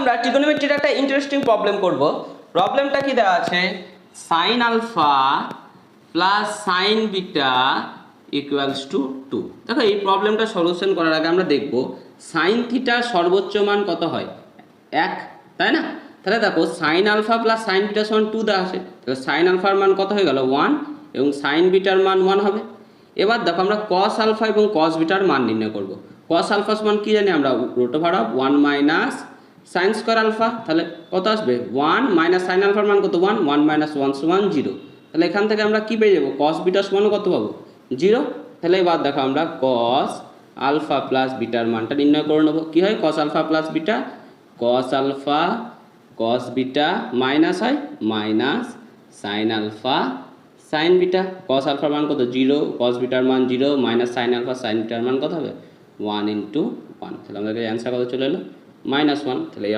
আমরা ট্রিগোনোমেট্রির একটা interesting problem করব। প্রবলেমটা কি দেওয়া আছে, sine alpha plus sine beta equals to 2। দেখো এই প্রবলেমটা সলিউশন করার আগে আমরা দেখব সাইন থিটার সর্বোচ্চ মান কত হয়, 1, তাই না? তাহলে দেখো sine alpha plus sine beta সমান 2 দেওয়া আছে, তাহলে সাইন আলফার মান কত হয়ে গেল 1 এবং সাইন বিটার মান 1 হবে। এবার দেখো আমরা কস আলফা এবং কস বিটার মান নির্ণয় করব। কস আলফা সমান কি জানি আমরা, root over of 1 minus sine square alpha, তাহলে কত আসবে 1 মাইনাস সাইন আলফার মান কত 1, 1 মাইনাস 1 সমান 0। তাহলে এখান থেকে আমরা কি পেয়ে যাবো, কস বিটার সমান কত পাবো 0। তাহলে এবার দেখো আমরা কস আলফা প্লাস বিটার মানটা নির্ণয় করে নেবো। কী হয় cos alpha plus beta, cos alpha cos beta minus হয় minus sine alpha sine beta. Cos আলফার মান কত 0, কস বিটার মান 0 মাইনাস সাইন আলফা সাইন বিটার মান কত হবে 1 × 1। তাহলে আমাদের অ্যান্সার কত চলে এলো -1। তাহলে এই